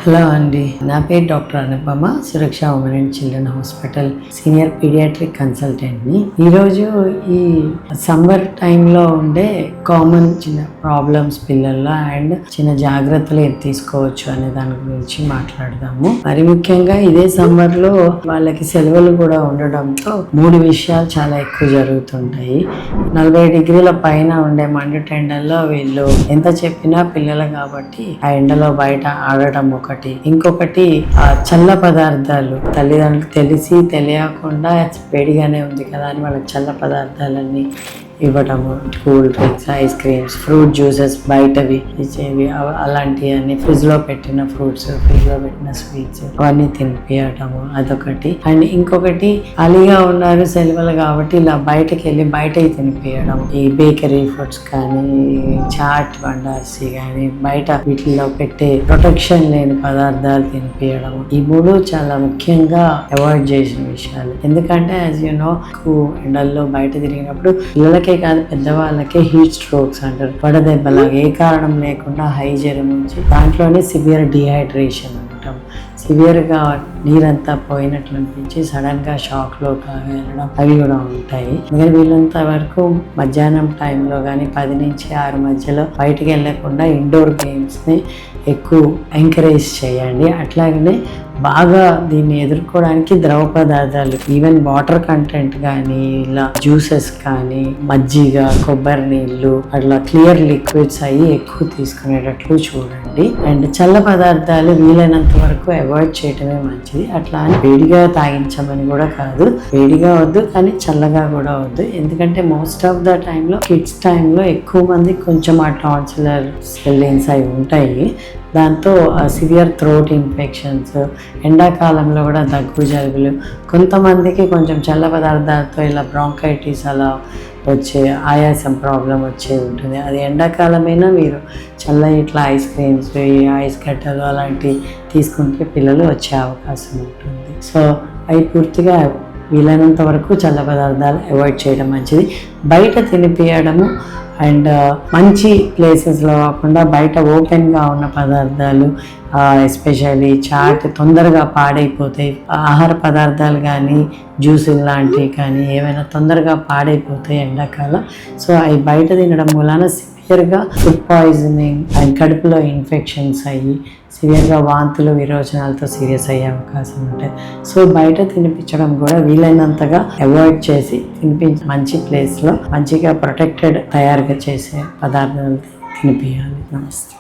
Hello అండి, నా పేరు doctor Anupama, Suraksha women and children hospital senior paediatric కన్సల్టెంట్ని. ఈరోజు ఈ సమ్మర్ టైంలో ఉండే కామన్ చిన్న ప్రాబ్లమ్స్ పిల్లల్లో అండ్ చిన్న జాగ్రత్తలు ఏం తీసుకోవచ్చు అనే దాని గురించి మాట్లాడదాము. మరి ముఖ్యంగా ఇదే సమ్మర్లో వాళ్ళకి సెలవులు కూడా ఉండడంతో 3 విషయాలు చాలా ఎక్కువ జరుగుతుంటాయి. 40 డిగ్రీల పైన ఉండే మండుటెండల్లో వీళ్ళు ఎంత చెప్పినా పిల్లలు కాబట్టి ఆ ఎండలో బయట ఆడటం ఒకటి, ఇంకొకటి చల్ల పదార్థాలు తల్లిదండ్రులకు తెలిసి తెలియకుండా వేడిగానే ఉంది కదా అని వాళ్ళకి చల్ల పదార్థాలన్నీ ఇవ్వటము, cool drinks, ice creams, fruit juices బయటవి ఇచ్చేవి, అలాంటివన్నీ ఫ్రిడ్జ్లో పెట్టిన ఫ్రూట్స్, ఫ్రిడ్జ్లో పెట్టిన స్వీట్స్ అవన్నీ తినిపించటము అదొకటి. అండ్ ఇంకొకటి ఖాళీగా ఉన్నారు సెలవులు కాబట్టి ఇలా బయటకు వెళ్ళి బయటకి తినిపించడం, ఈ బేకరీ ఫుడ్స్ కానీ చాట్ బండార్సి కానీ బయట వీటిలో పెట్టే ప్రొటెక్షన్ లేని పదార్థాలు తినిపించడం, ఈ 3 చాలా ముఖ్యంగా అవాయిడ్ చేసిన విషయాలు. ఎందుకంటే యాజ్ యూ నో ఎండల్లో బయట తిరిగినప్పుడు పిల్లలకే కాదు పెద్దవాళ్ళకే హీట్ స్ట్రోక్స్ అంటారు. వడదెబ్బలాగా ఏ కారణం లేకుండా హై జ్వరం నుంచి దాంట్లోనే సివియర్ డిహైడ్రేషన్ అనటం, సివియర్గా నీరంతా పోయినట్లు అనిపించి సడన్గా షాక్లో వెళ్ళడం అవి కూడా ఉంటాయి. అందుకని వీళ్ళంత వరకు మధ్యాహ్నం టైంలో కానీ 10 నుంచి 6 మధ్యలో బయటికి వెళ్ళకుండా ఇండోర్ గేమ్స్ని ఎక్కువ ఎంకరేజ్ చేయండి. అట్లాగనే బాగా దీన్ని ఎదుర్కోవడానికి ద్రవ పదార్థాలు, ఈవెన్ వాటర్ కంటెంట్ కానీ ఇలా జ్యూసెస్ కానీ మజ్జిగ, కొబ్బరి నీళ్ళు అట్లా క్లియర్ లిక్విడ్స్ అయ్యి ఎక్కువ తీసుకునేటట్లు చూడండి. అండ్ చల్ల పదార్థాలు వీలైనంత వరకు అవాయిడ్ చేయటమే మంచిది. అట్లా అని వేడిగా తాగించమని కూడా కాదు, వేడిగా వద్దు కానీ చల్లగా కూడా వద్దు. ఎందుకంటే మోస్ట్ ఆఫ్ ద టైంలో కిడ్స్ టైంలో ఎక్కువ మంది కొంచెం ఆ టాన్సిలర్ స్వెల్లింగ్స్ అవి ఉంటాయి. దాంతో సివియర్ థ్రోట్ ఇన్ఫెక్షన్స్, ఎండాకాలంలో కూడా దగ్గు జలుబులు, కొంతమందికి కొంచెం చల్ల పదార్థాలతో ఇలా బ్రాంకైటిస్ అలా వచ్చే ఆయాసం ప్రాబ్లం వచ్చే ఉంటుంది. అది ఎండాకాలమైనా మీరు చల్ల ఇట్లా ఐస్ క్రీమ్స్, ఐస్ గడ్డలు అలాంటివి తీసుకుంటే పిల్లలు వచ్చే అవకాశం ఉంటుంది. సో అవి పూర్తిగా వీలైనంత వరకు చల్ల పదార్థాలు అవాయిడ్ చేయడం మంచిది. బయట తినిపించడము అండ్ మంచి ప్లేసెస్లో కాకుండా బయట ఓపెన్గా ఉన్న పదార్థాలు, ఎస్పెషల్లీ చాట్ తొందరగా పాడైపోతాయి. ఆహార పదార్థాలు కానీ జ్యూసులు లాంటివి కానీ ఏమైనా తొందరగా పాడైపోతాయి ఎండాకాలం. సో అవి బయట తినడం వలన సివియర్గా ఫుడ్ పాయిజనింగ్ అండ్ కడుపులో ఇన్ఫెక్షన్స్ అయ్యి సివియర్గా వాంతులు విరోచనాలతో సీరియస్ అయ్యే అవకాశం ఉంటాయి. సో బయట తినిపించడం కూడా వీలైనంతగా అవాయిడ్ చేసి మంచి ప్లేస్లో మంచిగా ప్రొటెక్టెడ్ తయారుగా చేసే పదార్థాలు తినిపించాలి. నమస్తే.